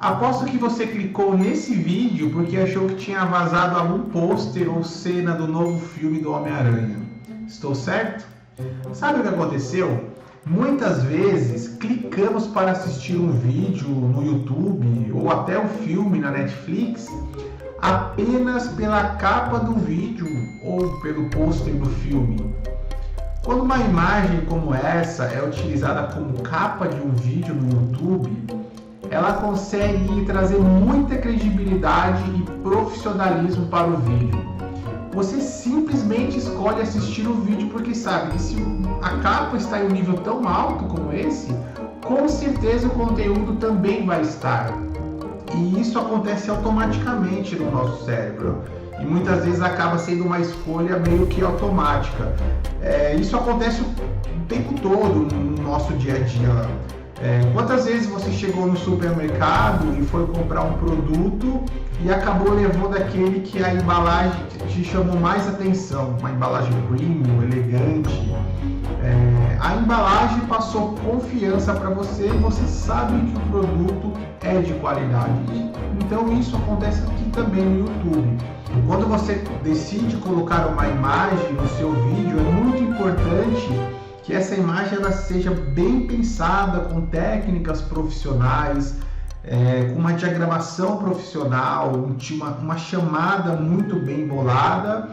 Aposto que você clicou nesse vídeo porque achou que tinha vazado algum pôster ou cena do novo filme do Homem-Aranha. Estou certo? Sabe o que aconteceu? Muitas vezes clicamos para assistir um vídeo no YouTube ou até um filme na Netflix apenas pela capa do vídeo ou pelo pôster do filme. Quando uma imagem como essa é utilizada como capa de um vídeo no YouTube, ela consegue trazer muita credibilidade e profissionalismo para o vídeo. Você simplesmente escolhe assistir o vídeo porque sabe que se a capa está em um nível tão alto como esse, com certeza o conteúdo também vai estar. E isso acontece automaticamente no nosso cérebro. E muitas vezes acaba sendo uma escolha meio que automática. Isso acontece o tempo todo no nosso dia a dia. Quantas vezes você chegou no supermercado e foi comprar um produto e acabou levando aquele que a embalagem te chamou mais atenção, uma embalagem premium, elegante. A embalagem passou confiança para você e você sabe que o produto é de qualidade. Então isso acontece aqui também no YouTube. Quando você decide colocar uma imagem no seu vídeo, é muito importante que essa imagem ela seja bem pensada, com técnicas profissionais, com uma diagramação profissional, uma chamada muito bem bolada,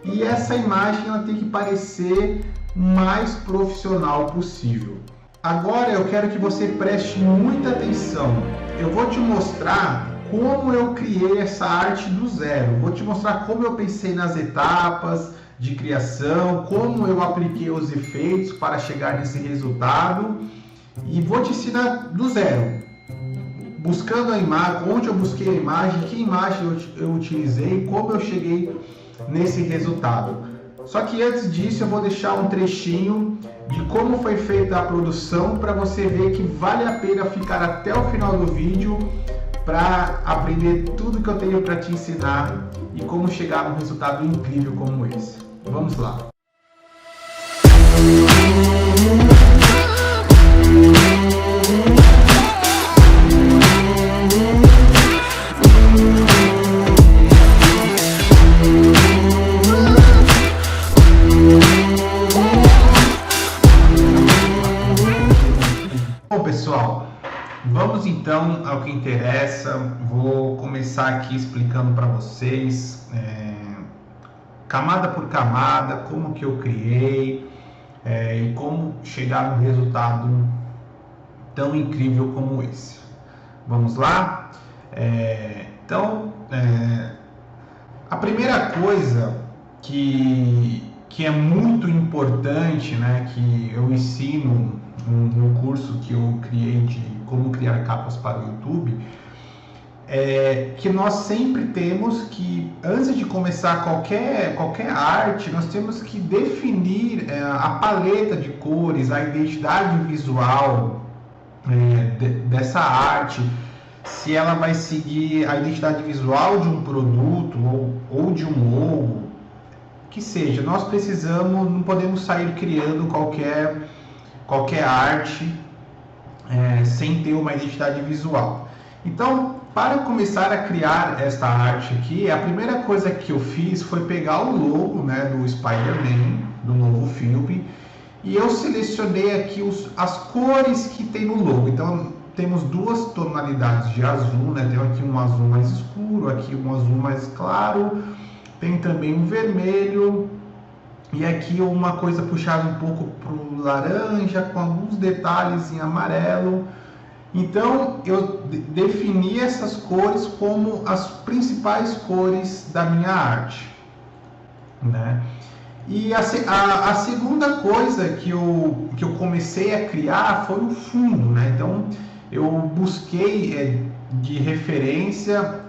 e essa imagem ela tem que parecer o mais profissional possível. Agora eu quero que você preste muita atenção. Eu vou te mostrar como eu criei essa arte do zero. Vou te mostrar como eu pensei nas etapas de criação, como eu apliquei os efeitos para chegar nesse resultado, e vou te ensinar do zero, buscando a imagem, onde eu busquei a imagem, que imagem eu utilizei, como eu cheguei nesse resultado. Só que antes disso eu vou deixar um trechinho de como foi feita a produção para você ver que vale a pena ficar até o final do vídeo para aprender tudo que eu tenho para te ensinar e como chegar num resultado incrível como esse. Vamos lá! Bom, pessoal, vamos então ao que interessa. Vou começar aqui explicando para vocês camada por camada, como que eu criei e como chegar num resultado tão incrível como esse. Vamos lá? Então, a primeira coisa que é muito importante, né, que eu ensino no curso que eu criei de como criar capas para o YouTube, que nós sempre temos que, antes de começar qualquer arte, nós temos que definir a paleta de cores, a identidade visual dessa arte, se ela vai seguir a identidade visual de um produto ou de um logo, que seja. Nós precisamos, não podemos sair criando qualquer arte sem ter uma identidade visual. Então, para começar a criar esta arte aqui, a primeira coisa que eu fiz foi pegar o logo, né, do Spider-Man, do novo filme, e eu selecionei aqui as cores que tem no logo. Então, temos duas tonalidades de azul, né? Tem aqui um azul mais escuro, aqui um azul mais claro, tem também um vermelho, e aqui uma coisa puxada um pouco para o laranja, com alguns detalhes em amarelo. Então, eu defini essas cores como as principais cores da minha arte, né? E a segunda coisa que eu comecei a criar foi o fundo, né? Então, eu busquei de referência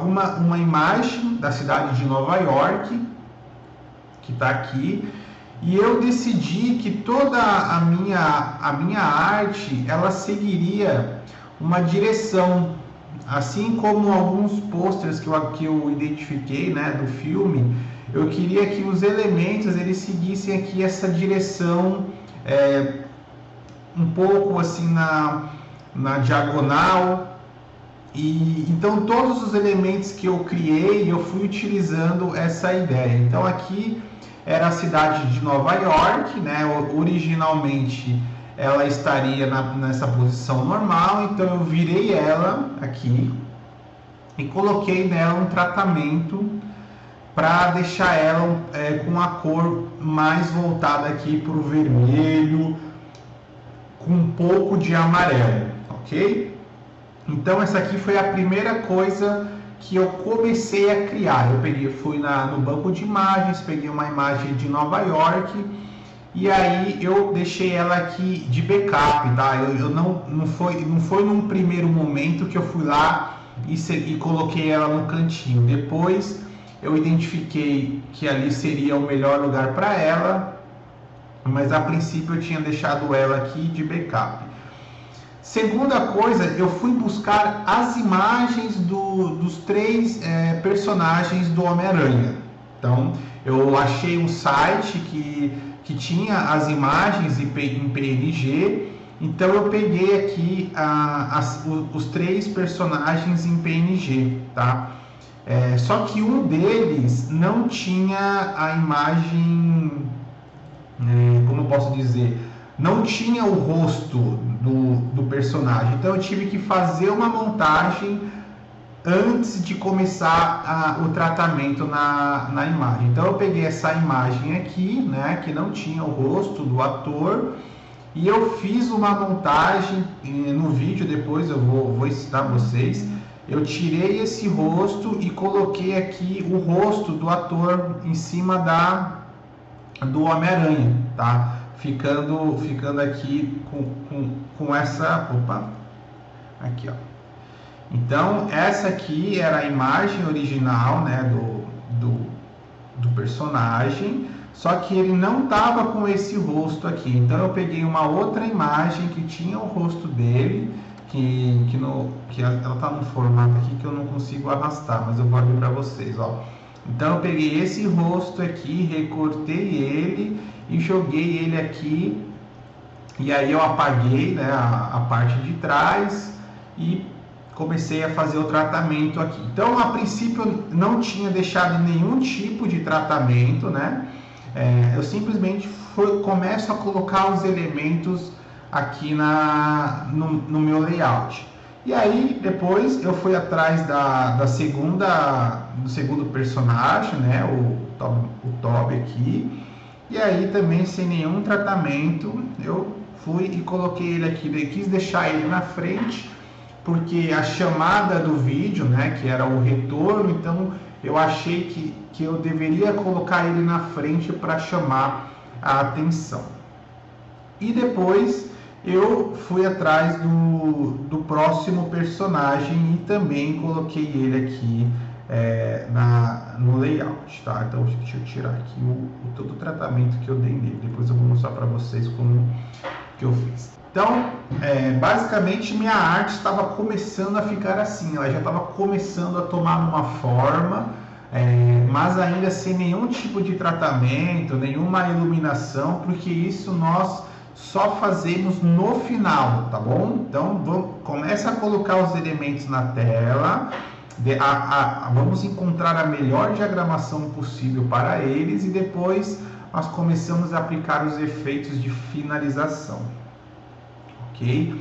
uma imagem da cidade de Nova York, que está aqui, e eu decidi que toda a minha arte ela seguiria uma direção, assim como alguns posters que eu identifiquei, né, do filme. Eu queria que os elementos eles seguissem aqui essa direção, um pouco assim na diagonal, E então todos os elementos que eu criei, eu fui utilizando essa ideia. Então aqui era a cidade de Nova York, né? Originalmente ela estaria nessa posição normal, então eu virei ela aqui e coloquei nela um tratamento para deixar ela com a cor mais voltada aqui para o vermelho, com um pouco de amarelo, ok? Então essa aqui foi a primeira coisa que eu comecei a criar. Eu fui no banco de imagens, peguei uma imagem de Nova York e aí eu deixei ela aqui de backup, tá? Eu não foi num primeiro momento que eu fui lá e coloquei ela no cantinho. Depois eu identifiquei que ali seria o melhor lugar para ela, mas a princípio eu tinha deixado ela aqui de backup. Segunda coisa, eu fui buscar as imagens dos três personagens do Homem-Aranha. Então, eu achei um site que tinha as imagens em PNG. Então, eu peguei aqui os três personagens em PNG, tá? Só que um deles não tinha a imagem, como eu posso dizer, não tinha o rosto do personagem. Então eu tive que fazer uma montagem antes de começar o tratamento na imagem. Então eu peguei essa imagem aqui, né, que não tinha o rosto do ator, e eu fiz uma montagem no vídeo. Depois eu vou ensinar vocês. Eu tirei esse rosto e coloquei aqui o rosto do ator em cima do Homem-Aranha, tá? Ficando aqui com essa... Opa! Aqui, ó. Então, essa aqui era a imagem original, né, do personagem, só que ele não estava com esse rosto aqui. Então, eu peguei uma outra imagem que tinha o rosto dele, que ela está no formato aqui que eu não consigo arrastar, mas eu vou abrir para vocês, ó. Então eu peguei esse rosto aqui, recortei ele e joguei ele aqui, e aí eu apaguei, né, a parte de trás e comecei a fazer o tratamento aqui. Então a princípio eu não tinha deixado nenhum tipo de tratamento, né? Eu simplesmente começo a colocar os elementos aqui no meu layout. E aí depois eu fui atrás do segundo personagem, né, o Tobey aqui, e aí também sem nenhum tratamento eu fui e coloquei ele aqui. Eu quis deixar ele na frente porque a chamada do vídeo, né, que era o retorno, então eu achei que eu deveria colocar ele na frente para chamar a atenção. E depois eu fui atrás do próximo personagem e também coloquei ele aqui no layout, tá? Então deixa eu tirar aqui todo o tratamento que eu dei nele. Depois eu vou mostrar para vocês como que eu fiz. Então, basicamente minha arte estava começando a ficar assim, ela já estava começando a tomar uma forma, mas ainda sem nenhum tipo de tratamento, nenhuma iluminação, porque isso nós só fazemos no final, tá bom? Então começa a colocar os elementos na tela, vamos encontrar a melhor diagramação possível para eles e depois nós começamos a aplicar os efeitos de finalização, ok?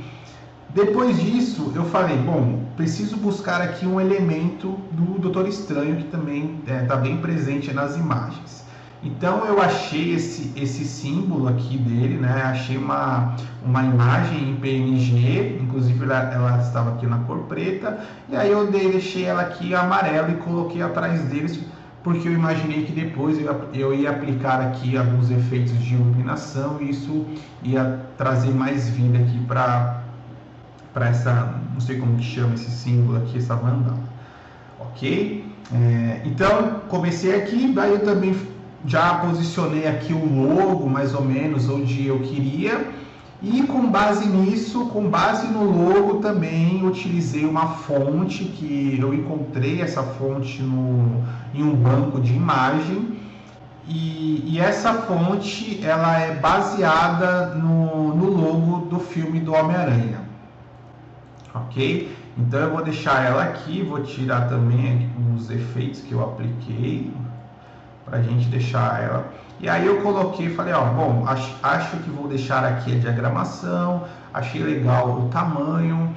Depois disso eu falei, bom, preciso buscar aqui um elemento do Doutor Estranho que também está bem presente nas imagens. Então eu achei esse símbolo aqui dele, né? Achei uma imagem em PNG, inclusive ela estava aqui na cor preta, e aí eu deixei ela aqui amarela e coloquei atrás deles, porque eu imaginei que depois eu ia aplicar aqui alguns efeitos de iluminação e isso ia trazer mais vida aqui para essa, não sei como que chama esse símbolo aqui, essa mandala, ok? Então comecei aqui, daí eu também já posicionei aqui o logo mais ou menos onde eu queria, e com base nisso, com base no logo também utilizei uma fonte que eu encontrei essa fonte em um banco de imagem, e essa fonte ela é baseada no logo do filme do Homem-Aranha, ok? Então eu vou deixar ela aqui, vou tirar também os efeitos que eu apliquei para a gente deixar ela. E aí eu coloquei, falei, ó, bom, acho que vou deixar aqui a diagramação, achei legal o tamanho,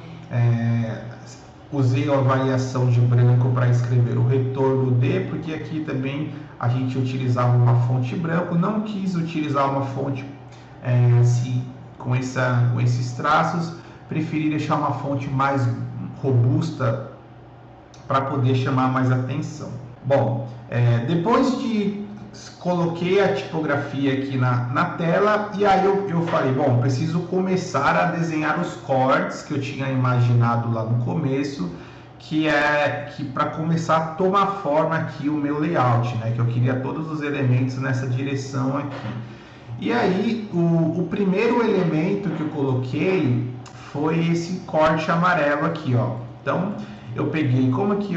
usei a variação de branco para escrever o retorno de, porque aqui também a gente utilizava uma fonte branco, não quis utilizar uma fonte com esses traços, preferi deixar uma fonte mais robusta para poder chamar mais atenção. Bom, depois de coloquei a tipografia aqui na tela e aí eu falei, bom, preciso começar a desenhar os cortes que eu tinha imaginado lá no começo, que para começar a tomar forma aqui o meu layout, né, que eu queria todos os elementos nessa direção aqui. E aí o primeiro elemento que eu coloquei foi esse corte amarelo aqui, ó. Então eu peguei, como que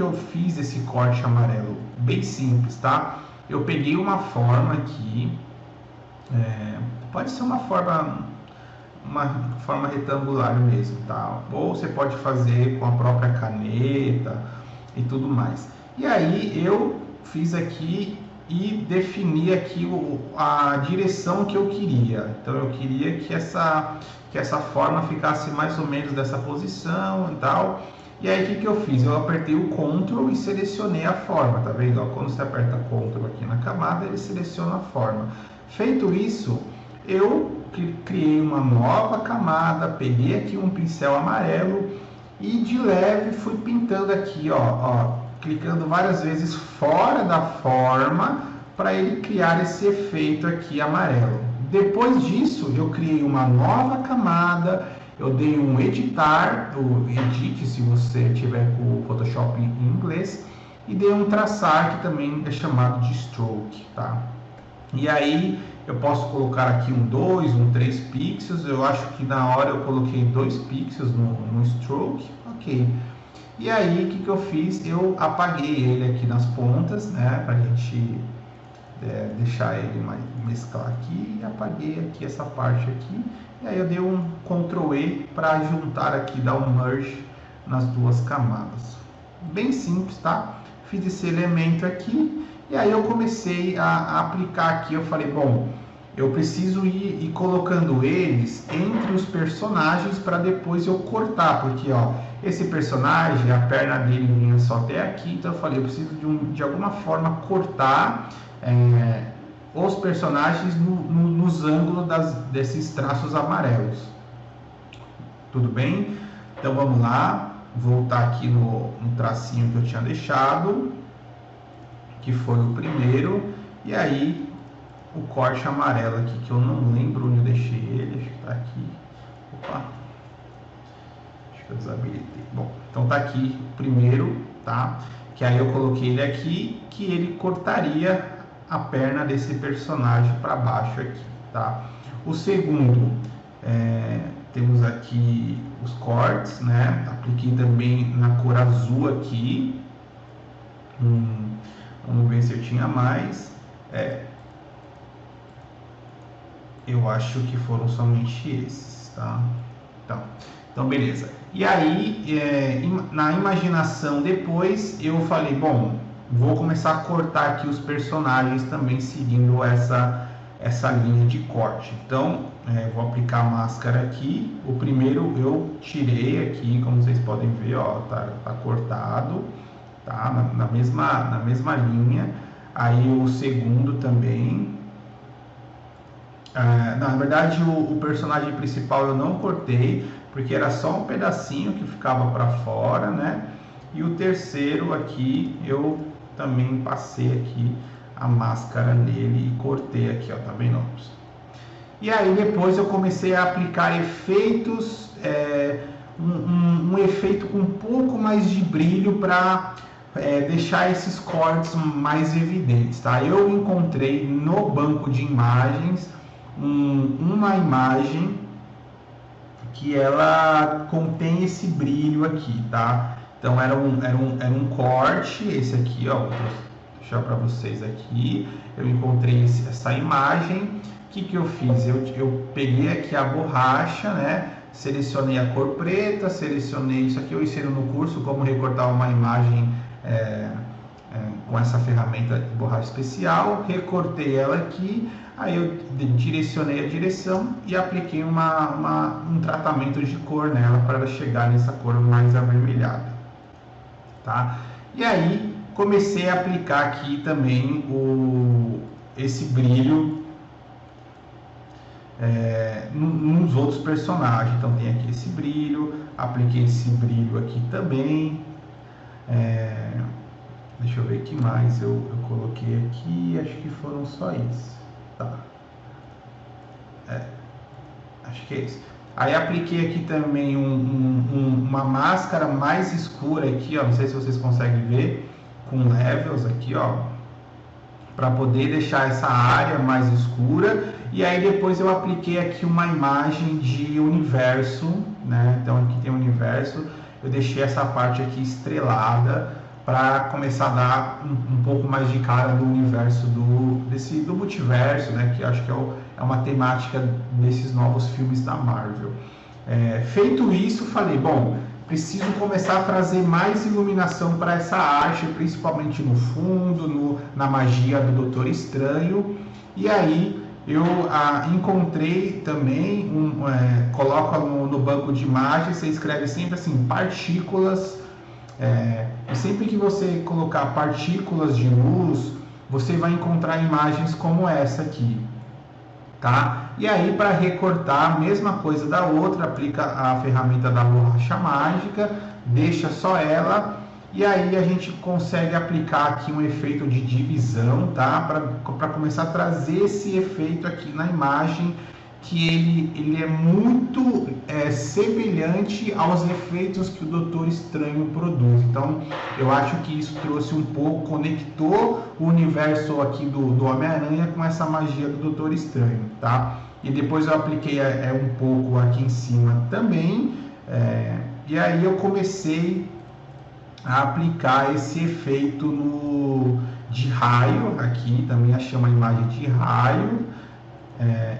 eu fiz esse corte amarelo? Bem simples, tá? Eu peguei uma forma aqui, pode ser uma forma retangular mesmo, tá? Ou você pode fazer com a própria caneta e tudo mais. E aí eu fiz aqui e defini aqui a direção que eu queria. Então eu queria que essa forma ficasse mais ou menos dessa posição e tal. E aí o que eu fiz? Eu apertei o Ctrl e selecionei a forma, tá vendo? Quando você aperta Ctrl aqui na camada, ele seleciona a forma. Feito isso, eu criei uma nova camada, peguei aqui um pincel amarelo e de leve fui pintando aqui, ó, clicando várias vezes fora da forma para ele criar esse efeito aqui amarelo. Depois disso, eu criei uma nova camada, eu dei um editar, o edit se você tiver com o Photoshop em inglês, e dei um traçar que também é chamado de stroke, tá? E aí eu posso colocar aqui um 2, um 3 pixels, eu acho que na hora eu coloquei 2 pixels no stroke, ok. E aí o que eu fiz? Eu apaguei ele aqui nas pontas, né, pra gente deixar ele mesclar aqui, e apaguei aqui essa parte aqui. E aí eu dei um Ctrl E para juntar aqui, dar um merge nas duas camadas. Bem simples, tá? Fiz esse elemento aqui e aí eu comecei a aplicar aqui. Eu falei, bom, eu preciso ir colocando eles entre os personagens para depois eu cortar, porque ó, esse personagem, a perna dele vinha só até aqui, então eu falei, eu preciso de alguma forma cortar os personagens nos ângulos desses traços amarelos. Tudo bem? Então vamos lá, voltar aqui no tracinho que eu tinha deixado, que foi o primeiro, e aí o corte amarelo aqui, que eu não lembro onde eu deixei ele, acho que tá aqui. Opa, acho que eu desabilitei. Bom, então tá aqui o primeiro, tá? Que aí eu coloquei ele aqui, que ele cortaria a perna desse personagem para baixo aqui, tá? O segundo, temos aqui os cortes, né? Apliquei também na cor azul aqui. Vamos ver se eu tinha mais. Eu acho que foram somente esses, tá? Então beleza. E aí, na imaginação depois, eu falei, bom, vou começar a cortar aqui os personagens também seguindo essa linha de corte. Então, vou aplicar a máscara aqui. O primeiro eu tirei aqui, como vocês podem ver, ó, tá cortado, tá? Na mesma linha. Aí o segundo também. Na verdade, o personagem principal eu não cortei, porque era só um pedacinho que ficava para fora, né? E o terceiro aqui eu também passei aqui a máscara nele e cortei aqui, ó, tá vendo? E aí depois eu comecei a aplicar efeitos, um efeito com um pouco mais de brilho para deixar esses cortes mais evidentes, tá? Eu encontrei no banco de imagens uma imagem que ela contém esse brilho aqui, tá? Então era um corte, esse aqui, ó, vou deixar para vocês aqui. Eu encontrei essa imagem. O que eu fiz? Eu peguei aqui a borracha, né? Selecionei a cor preta, selecionei isso aqui, eu ensino no curso como recortar uma imagem com essa ferramenta de borracha especial, recortei ela aqui, aí eu direcionei a direção e apliquei um tratamento de cor nela para ela chegar nessa cor mais avermelhada, tá? E aí comecei a aplicar aqui também esse brilho nos outros personagens. Então tem aqui esse brilho, apliquei esse brilho aqui também. Deixa eu ver o que mais eu coloquei aqui, acho que foram só isso, tá? Acho que é isso. Aí apliquei aqui também uma máscara mais escura aqui, ó, não sei se vocês conseguem ver, com levels aqui, ó, para poder deixar essa área mais escura. E aí depois eu apliquei aqui uma imagem de universo, né? Então aqui tem o universo, eu deixei essa parte aqui estrelada para começar a dar um pouco mais de cara do universo do multiverso, né? Que acho que é uma temática desses novos filmes da Marvel. Feito isso, falei, bom, preciso começar a trazer mais iluminação para essa arte, principalmente no fundo, na magia do Doutor Estranho. E aí eu encontrei também, coloca no banco de imagens, você escreve sempre assim, partículas. E sempre que você colocar partículas de luz, você vai encontrar imagens como essa aqui, tá? E aí, para recortar, a mesma coisa da outra, aplica a ferramenta da borracha mágica, deixa só ela, e aí a gente consegue aplicar aqui um efeito de divisão, tá? Para começar a trazer esse efeito aqui na imagem, que ele é muito semelhante aos efeitos que o Doutor Estranho produz. Então eu acho que isso trouxe um pouco, conectou o universo aqui do Homem-Aranha com essa magia do Doutor Estranho, tá? E depois eu apliquei um pouco aqui em cima também, e aí eu comecei a aplicar esse efeito de raio aqui, também achei uma imagem de raio.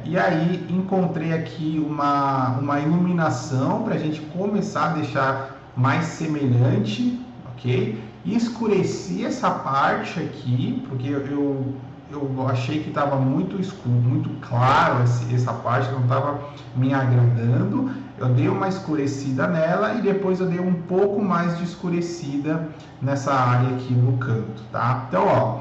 E aí encontrei aqui uma iluminação para a gente começar a deixar mais semelhante, ok? E escureci essa parte aqui, porque eu achei que estava muito escuro, muito claro essa parte, não estava me agradando. Eu dei uma escurecida nela e depois eu dei um pouco mais de escurecida nessa área aqui no canto, tá? Então, ó,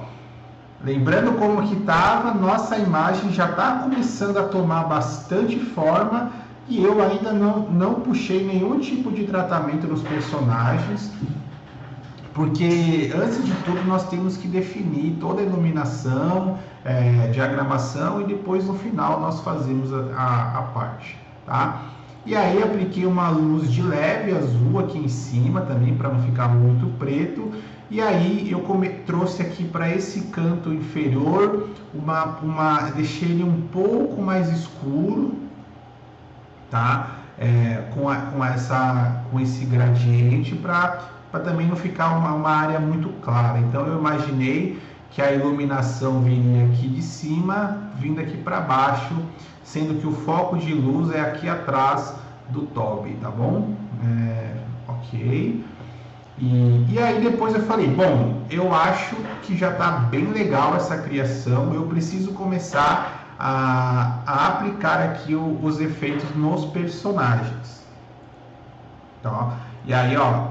lembrando como que estava, nossa imagem já está começando a tomar bastante forma e eu ainda não puxei nenhum tipo de tratamento nos personagens, porque antes de tudo nós temos que definir toda a iluminação, diagramação, e depois no final nós fazemos a parte, tá? E aí apliquei uma luz de leve azul aqui em cima também, para não ficar muito preto. E aí eu trouxe aqui para esse canto inferior, deixei ele um pouco mais escuro, tá? Com esse gradiente, para também não ficar uma área muito clara. Então eu imaginei que a iluminação viria aqui de cima, vindo aqui para baixo, sendo que o foco de luz é aqui atrás do Tobey, tá bom? Ok. E aí depois eu falei, bom, eu acho que já está bem legal essa criação, eu preciso começar a aplicar aqui os efeitos nos personagens. Tá? E aí, ó,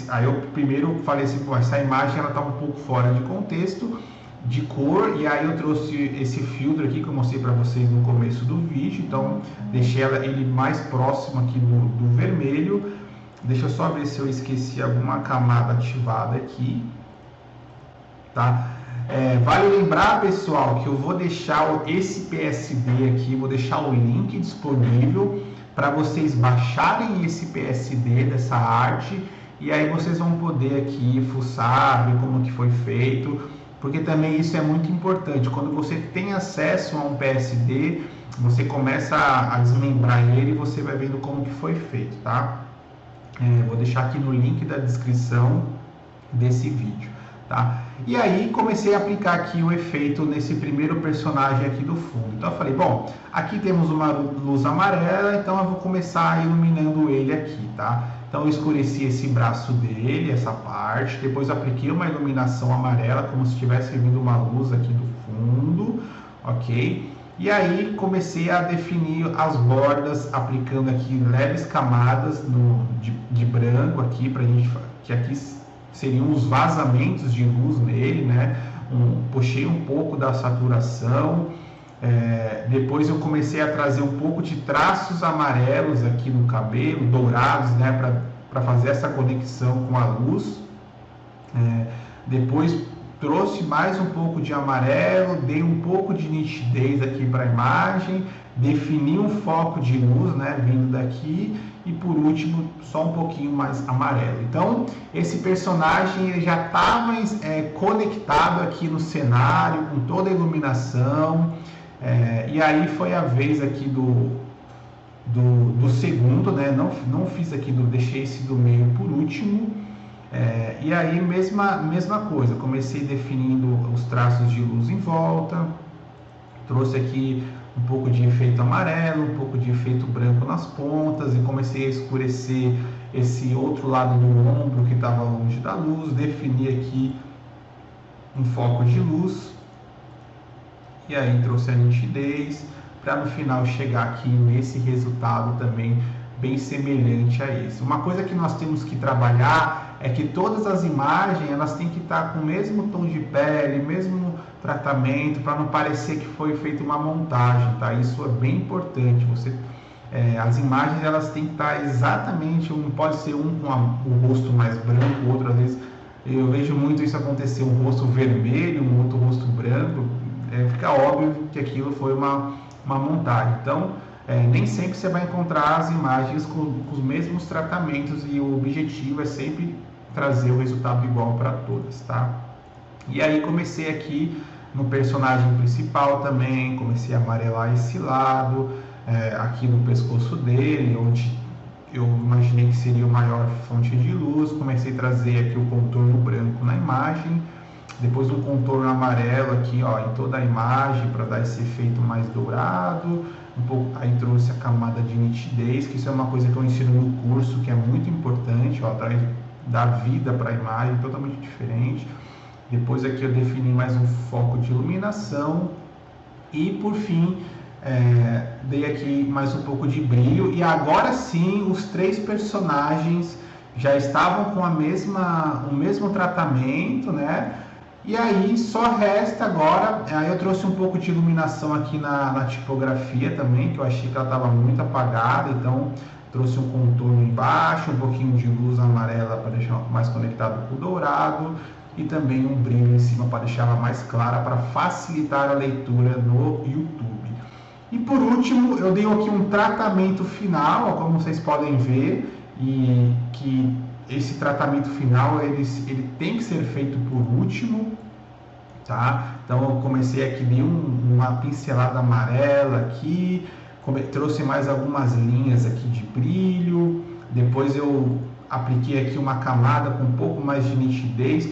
aí eu primeiro falei assim, essa imagem ela está um pouco fora de contexto, de cor, e aí eu trouxe esse filtro aqui que eu mostrei para vocês no começo do vídeo, então deixei ele mais próximo aqui do vermelho. Deixa eu só ver se eu esqueci alguma camada ativada aqui, tá? Vale lembrar, pessoal, que eu vou deixar esse PSD aqui, vou deixar o link disponível para vocês baixarem esse PSD dessa arte, e aí vocês vão poder aqui fuçar, ver como que foi feito, porque também isso é muito importante. Quando você tem acesso a um PSD, você começa a desmembrar ele e você vai vendo como que foi feito, tá? Vou deixar aqui no link da descrição desse vídeo, tá? E aí comecei a aplicar aqui o efeito nesse primeiro personagem aqui do fundo. Então eu falei, bom, aqui temos uma luz amarela, então eu vou começar iluminando ele aqui, tá? Então eu escureci esse braço dele, essa parte, depois apliquei uma iluminação amarela, como se tivesse vindo uma luz aqui do fundo, ok? E aí comecei a definir as bordas, aplicando aqui leves camadas de branco aqui, pra gente, que aqui seriam os vazamentos de luz nele, né? Puxei um pouco da saturação, depois eu comecei a trazer um pouco de traços amarelos aqui no cabelo, dourados, né? Para fazer essa conexão com a luz. Depois trouxe mais um pouco de amarelo, dei um pouco de nitidez aqui para a imagem, defini um foco de luz, né, vindo daqui, e por último só um pouquinho mais amarelo. Então esse personagem já estava conectado aqui no cenário, com toda a iluminação, e aí foi a vez aqui do segundo, né, não fiz aqui, deixei esse do meio por último. E aí mesma coisa, comecei definindo os traços de luz em volta, trouxe aqui um pouco de efeito amarelo, um pouco de efeito branco nas pontas e comecei a escurecer esse outro lado do ombro que estava longe da luz, defini aqui um foco de luz e aí trouxe a nitidez para no final chegar aqui nesse resultado também bem semelhante a esse. Uma coisa que nós temos que trabalhar é que todas as imagens elas têm que estar com o mesmo tom de pele, mesmo tratamento, para não parecer que foi feita uma montagem, tá? Isso é bem importante. As imagens elas têm que estar exatamente, pode ser um com o rosto mais branco, o outro às vezes eu vejo muito isso acontecer, um rosto vermelho, um outro rosto branco, fica óbvio que aquilo foi uma montagem. Então nem sempre você vai encontrar as imagens com os mesmos tratamentos e o objetivo é sempre trazer o resultado igual para todas, tá? E aí comecei aqui no personagem principal também, comecei a amarelar esse lado, aqui no pescoço dele, onde eu imaginei que seria a maior fonte de luz, comecei a trazer aqui o contorno branco na imagem, depois um contorno amarelo aqui, ó, em toda a imagem para dar esse efeito mais dourado, aí trouxe a camada de nitidez, que isso é uma coisa que eu ensino no curso, que é muito importante, ó, dar vida para a imagem, totalmente diferente. Depois aqui eu defini mais um foco de iluminação e por fim dei aqui mais um pouco de brilho e agora sim os três personagens já estavam com o mesmo tratamento, né? E aí só resta agora, aí eu trouxe um pouco de iluminação aqui na tipografia também, que eu achei que ela estava muito apagada, então trouxe um contorno embaixo, um pouquinho de luz amarela para deixar mais conectado com o dourado e também um brilho em cima para deixar ela mais clara, para facilitar a leitura no YouTube. E por último, eu dei aqui um tratamento final, como vocês podem ver, e que esse tratamento final ele tem que ser feito por último, tá? Então eu comecei aqui, dei uma pincelada amarela aqui, trouxe mais algumas linhas aqui de brilho, depois eu apliquei aqui uma camada com um pouco mais de nitidez,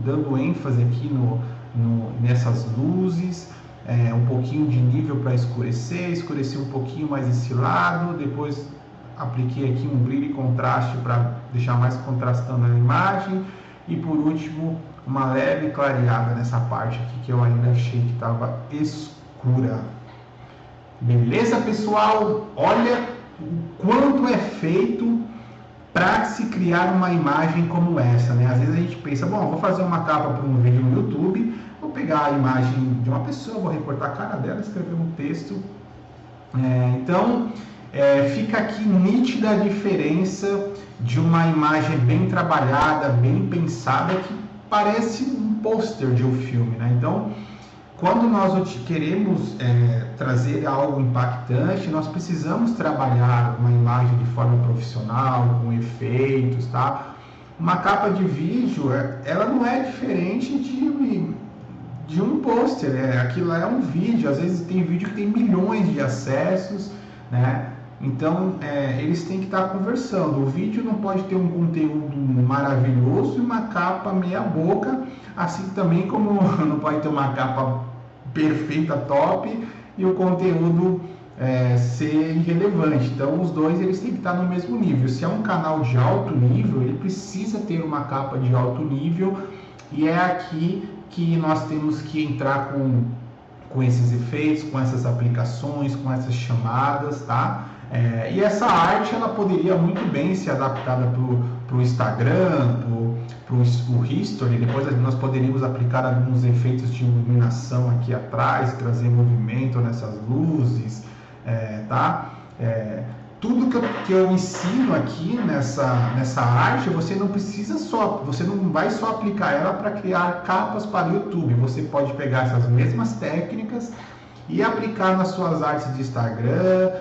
dando ênfase aqui nessas luzes, um pouquinho de nível para escurecer um pouquinho mais esse lado, depois apliquei aqui um brilho e contraste para deixar mais contrastando a imagem e por último uma leve clareada nessa parte aqui que eu ainda achei que estava escura. Beleza, pessoal? Olha o quanto é feito para se criar uma imagem como essa, né? Às vezes a gente pensa, bom, vou fazer uma capa para um vídeo no YouTube, vou pegar a imagem de uma pessoa, vou recortar a cara dela, escrever um texto. Então fica aqui nítida a diferença de uma imagem bem trabalhada, bem pensada, que parece um pôster de um filme, né? Então, quando nós queremos trazer algo impactante, nós precisamos trabalhar uma imagem de forma profissional, com efeitos, tá? Uma capa de vídeo, ela não é diferente de um pôster, aquilo é um vídeo, às vezes tem vídeo que tem milhões de acessos, né? Então, eles têm que estar conversando. O vídeo não pode ter um conteúdo maravilhoso e uma capa meia boca, assim também como não pode ter uma capa perfeita, top, e o conteúdo ser irrelevante. Então, os dois eles têm que estar no mesmo nível. Se é um canal de alto nível, ele precisa ter uma capa de alto nível, e é aqui que nós temos que entrar com esses efeitos, com essas aplicações, com essas chamadas, tá? E essa arte ela poderia muito bem ser adaptada para o Instagram, para o History. Depois nós poderíamos aplicar alguns efeitos de iluminação aqui atrás, trazer movimento nessas luzes, tá? Tudo que eu ensino aqui nessa arte, você não vai só aplicar ela para criar capas para o YouTube. Você pode pegar essas mesmas técnicas e aplicar nas suas artes de Instagram,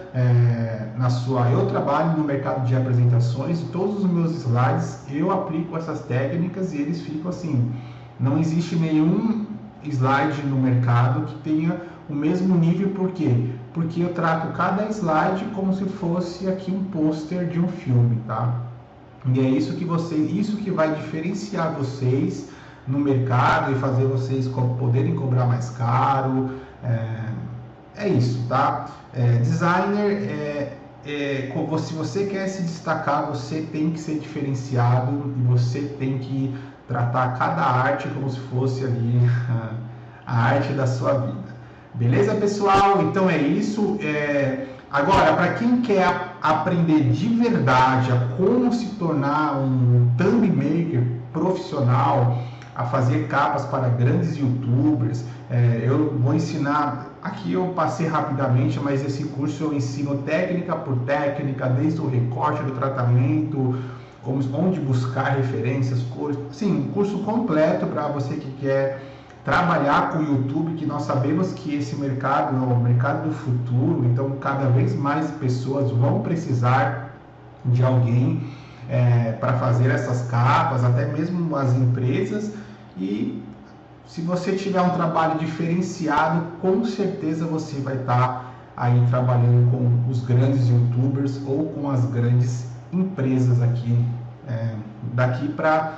eu trabalho no mercado de apresentações, e todos os meus slides eu aplico essas técnicas e eles ficam assim. Não existe nenhum slide no mercado que tenha o mesmo nível. Por quê? Porque eu trato cada slide como se fosse aqui um pôster de um filme, tá? E é isso que vai diferenciar vocês no mercado e fazer vocês poderem cobrar mais caro. É isso, tá? Designer, se você quer se destacar, você tem que ser diferenciado e você tem que tratar cada arte como se fosse ali a arte da sua vida. Beleza, pessoal? Então é isso. Agora, para quem quer aprender de verdade a como se tornar um thumb maker profissional, a fazer capas para grandes youtubers, eu vou ensinar, aqui eu passei rapidamente, mas esse curso eu ensino técnica por técnica, desde o recorte do tratamento, onde buscar referências, um curso completo para você que quer trabalhar com o YouTube, que nós sabemos que esse mercado é o mercado do futuro. Então cada vez mais pessoas vão precisar de alguém para fazer essas capas, até mesmo as empresas. E se você tiver um trabalho diferenciado, com certeza você vai estar aí trabalhando com os grandes YouTubers ou com as grandes empresas aqui, daqui para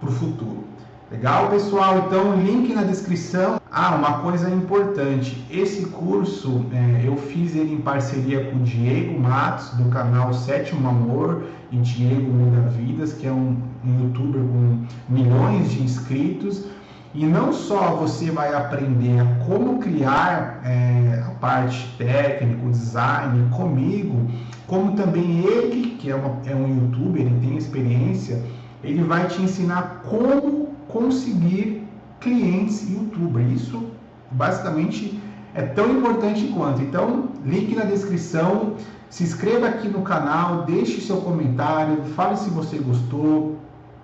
o futuro. Legal, pessoal? Então, link na descrição. Uma coisa importante, esse curso eu fiz ele em parceria com o Diego Matos, do canal Sétimo Amor, e Diego Muda Vidas, que é um youtuber com milhões de inscritos. E não só você vai aprender a como criar a parte técnica, o design comigo, como também ele, que é um youtuber, ele tem experiência, ele vai te ensinar como conseguir clientes youtuber. Isso basicamente é tão importante quanto. Então, link na descrição, se inscreva aqui no canal, deixe seu comentário, fale se você gostou,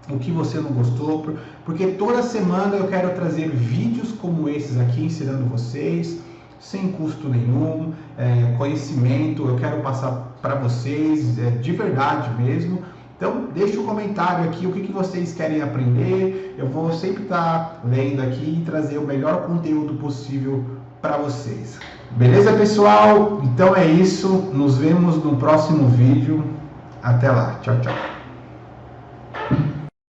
o que você não gostou, porque toda semana eu quero trazer vídeos como esses aqui, ensinando vocês, sem custo nenhum, conhecimento, eu quero passar para vocês, de verdade mesmo. Então, deixe um comentário aqui, o que vocês querem aprender. Eu vou sempre estar lendo aqui e trazer o melhor conteúdo possível para vocês. Beleza, pessoal? Então é isso. Nos vemos no próximo vídeo. Até lá. Tchau, tchau.